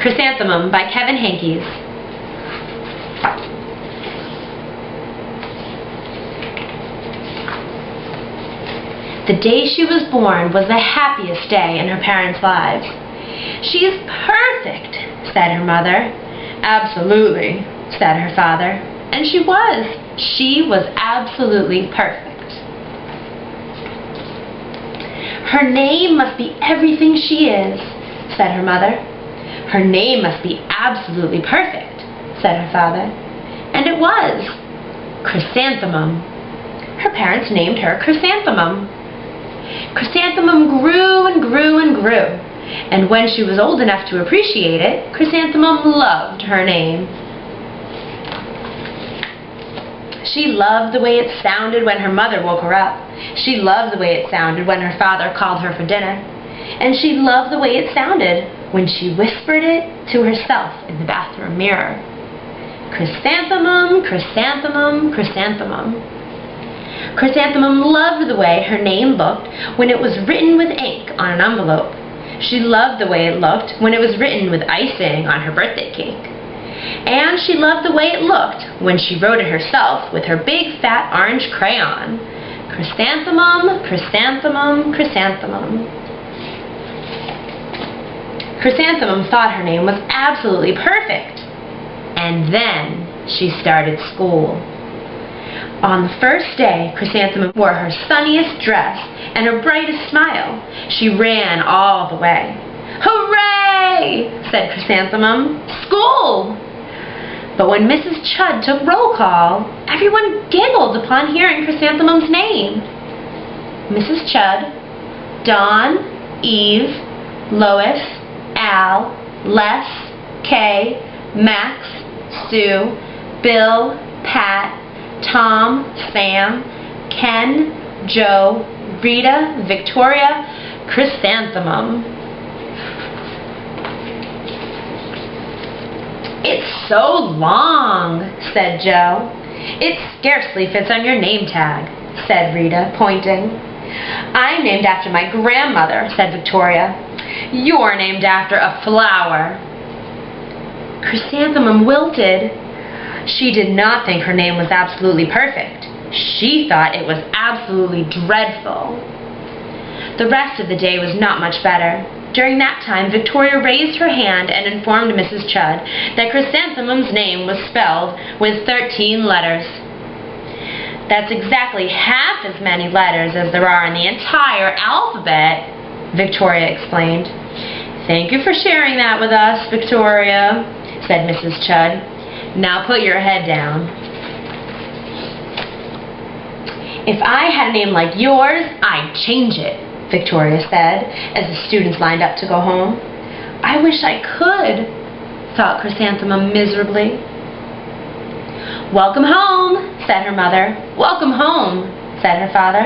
Chrysanthemum by Kevin Henkes. The day she was born was the happiest day in her parents' lives. "She is perfect," said her mother. "Absolutely," said her father. And she was. She was absolutely perfect. "Her name must be everything she is," said her mother. "Her name must be absolutely perfect," said her father. And it was. Chrysanthemum. Her parents named her Chrysanthemum. Chrysanthemum grew and grew and grew, and when she was old enough to appreciate it, Chrysanthemum loved her name. She loved the way it sounded when her mother woke her up. She loved the way it sounded when her father called her for dinner. And she loved the way it sounded when she whispered it to herself in the bathroom mirror. Chrysanthemum, chrysanthemum, chrysanthemum. Chrysanthemum loved the way her name looked when it was written with ink on an envelope. She loved the way it looked when it was written with icing on her birthday cake. And she loved the way it looked when she wrote it herself with her big fat orange crayon. Chrysanthemum, chrysanthemum, chrysanthemum. Chrysanthemum thought her name was absolutely perfect. And then she started school. On the first day, Chrysanthemum wore her sunniest dress and her brightest smile. She ran all the way. "Hooray!" said Chrysanthemum. "School!" But when Mrs. Chud took roll call, everyone giggled upon hearing Chrysanthemum's name. Mrs. Chud, Dawn, Eve, Lois, Al, Les, Kay, Max, Sue, Bill, Pat, Tom, Sam, Ken, Joe, Rita, Victoria, Chrysanthemum. "It's so long," said Joe. "It scarcely fits on your name tag," said Rita, pointing. "I'm named after my grandmother," said Victoria. "You're named after a flower." Chrysanthemum wilted. She did not think her name was absolutely perfect. She thought it was absolutely dreadful. The rest of the day was not much better. During that time, Victoria raised her hand and informed Mrs. Chud that Chrysanthemum's name was spelled with 13 letters. "That's exactly half as many letters as there are in the entire alphabet," Victoria explained. "Thank you for sharing that with us, Victoria," said Mrs. Chud. "Now put your head down." "If I had a name like yours, I'd change it," Victoria said, as the students lined up to go home. "I wish I could," thought Chrysanthemum miserably. "Welcome home," said her mother. "Welcome home," said her father.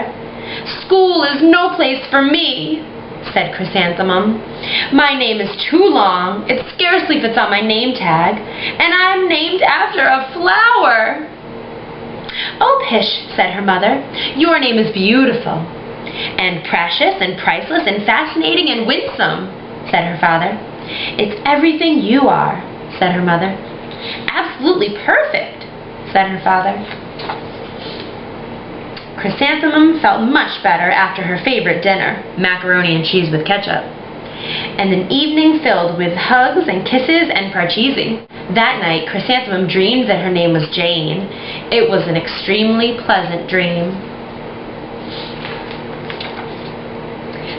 "School is no place for me," said Chrysanthemum. "My name is too long, it scarcely fits on my name tag, and I'm named after a flower." "Oh, pish," said her mother. "Your name is beautiful, and precious, and priceless, and fascinating, and winsome," said her father. "It's everything you are," said her mother. "Absolutely perfect," said her father. Chrysanthemum felt much better after her favorite dinner, macaroni and cheese with ketchup, and an evening filled with hugs and kisses and parcheesi. That night, Chrysanthemum dreamed that her name was Jane. It was an extremely pleasant dream.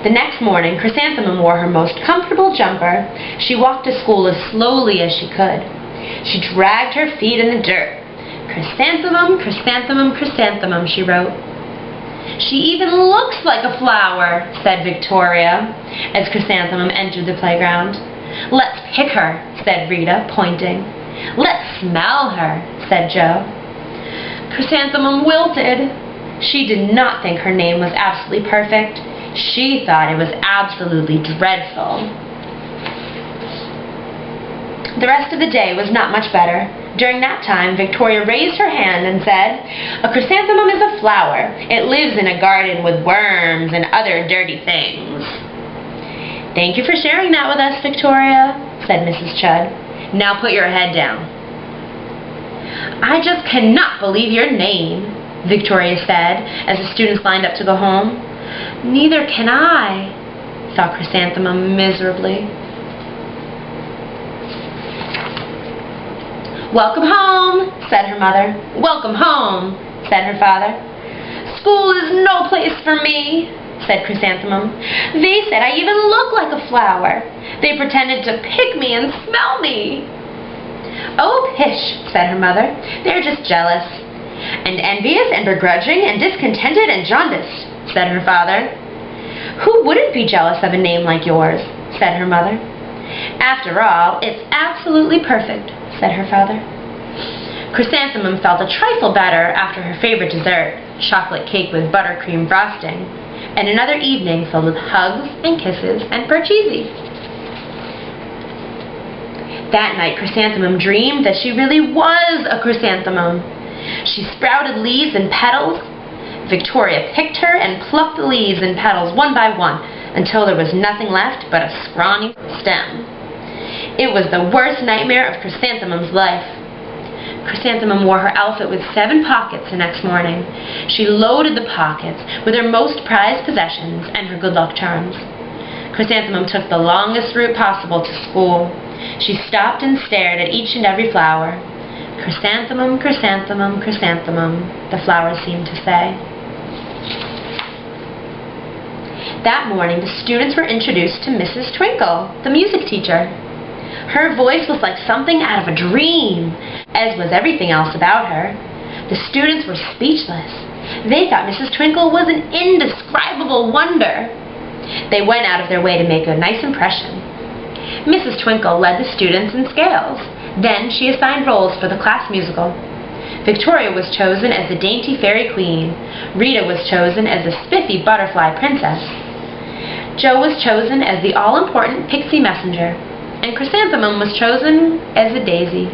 The next morning, Chrysanthemum wore her most comfortable jumper. She walked to school as slowly as she could. She dragged her feet in the dirt. "Chrysanthemum, chrysanthemum, chrysanthemum," she wrote. "She even looks like a flower," said Victoria, as Chrysanthemum entered the playground. "Let's pick her," said Rita, pointing. "Let's smell her," said Joe. Chrysanthemum wilted. She did not think her name was absolutely perfect. She thought it was absolutely dreadful. The rest of the day was not much better. During that time, Victoria raised her hand and said, "A chrysanthemum is a flower. It lives in a garden with worms and other dirty things." "Thank you for sharing that with us, Victoria," said Mrs. Chudd. "Now put your head down." "I just cannot believe your name," Victoria said as the students lined up to go home. "Neither can I," thought Chrysanthemum miserably. "Welcome home," said her mother. "Welcome home," said her father. "School is no place for me," said Chrysanthemum. "They said I even look like a flower. They pretended to pick me and smell me." "Oh, pish," said her mother. "They're just jealous." "And envious and begrudging and discontented and jaundiced," said her father. "Who wouldn't be jealous of a name like yours?" said her mother. "After all, it's absolutely perfect," said her father. Chrysanthemum felt a trifle better after her favorite dessert, chocolate cake with buttercream frosting, and another evening filled with hugs and kisses and parcheesi. That night Chrysanthemum dreamed that she really was a chrysanthemum. She sprouted leaves and petals. Victoria picked her and plucked the leaves and petals one by one until there was nothing left but a scrawny stem. It was the worst nightmare of Chrysanthemum's life. Chrysanthemum wore her outfit with 7 pockets the next morning. She loaded the pockets with her most prized possessions and her good luck charms. Chrysanthemum took the longest route possible to school. She stopped and stared at each and every flower. "Chrysanthemum, chrysanthemum, chrysanthemum," the flowers seemed to say. That morning the students were introduced to Mrs. Twinkle, the music teacher. Her voice was like something out of a dream, as was everything else about her. The students were speechless. They thought Mrs. Twinkle was an indescribable wonder. They went out of their way to make a nice impression. Mrs. Twinkle led the students in scales. Then she assigned roles for the class musical. Victoria was chosen as the dainty fairy queen. Rita was chosen as the spiffy butterfly princess. Jo was chosen as the all-important pixie messenger. And Chrysanthemum was chosen as a daisy.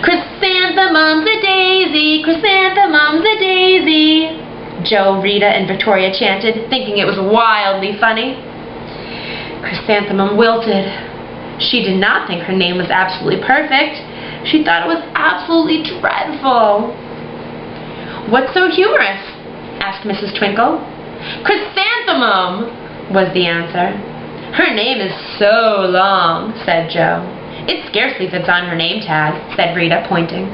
"Chrysanthemum's a daisy, chrysanthemum's a daisy," Jo, Rita, and Victoria chanted, thinking it was wildly funny. Chrysanthemum wilted. She did not think her name was absolutely perfect. She thought it was absolutely dreadful. "What's so humorous?" asked Mrs. Twinkle. "Chrysanthemum," was the answer. "Her name is so long," said Jo. "It scarcely fits on her name tag," said Rita, pointing.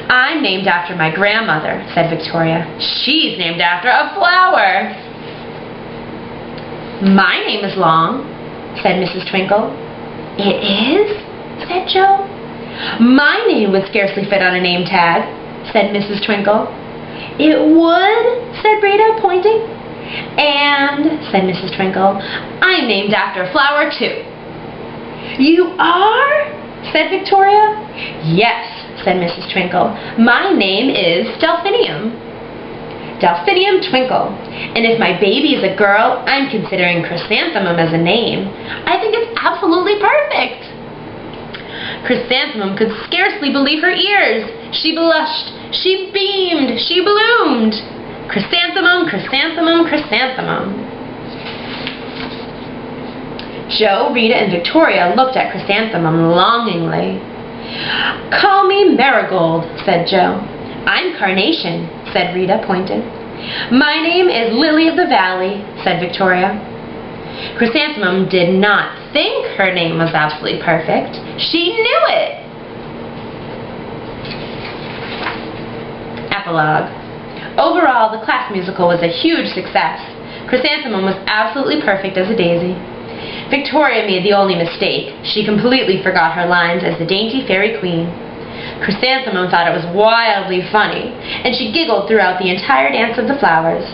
"I'm named after my grandmother," said Victoria. "She's named after a flower." "My name is long," said Mrs. Twinkle. "It is?" said Jo. "My name would scarcely fit on a name tag," said Mrs. Twinkle. "It would?" said Rita, pointing. "And," said Mrs. Twinkle, "I'm named after a flower, too." "You are?" said Victoria. "Yes," said Mrs. Twinkle. "My name is Delphinium. Delphinium Twinkle. And if my baby is a girl, I'm considering Chrysanthemum as a name. I think it's absolutely perfect." Chrysanthemum could scarcely believe her ears. She blushed, she beamed, she bloomed. Chrysanthemum, chrysanthemum, chrysanthemum. Jo, Rita, and Victoria looked at Chrysanthemum longingly. "Call me Marigold," said Jo. "I'm Carnation," said Rita, pointing. "My name is Lily of the Valley," said Victoria. Chrysanthemum did not think her name was absolutely perfect. She knew it. Epilogue. Overall, the class musical was a huge success. Chrysanthemum was absolutely perfect as a daisy. Victoria made the only mistake. She completely forgot her lines as the dainty fairy queen. Chrysanthemum thought it was wildly funny, and she giggled throughout the entire dance of the flowers.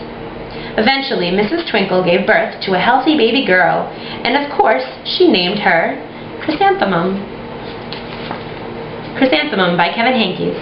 Eventually, Mrs. Twinkle gave birth to a healthy baby girl, and of course, she named her Chrysanthemum. Chrysanthemum by Kevin Henkes.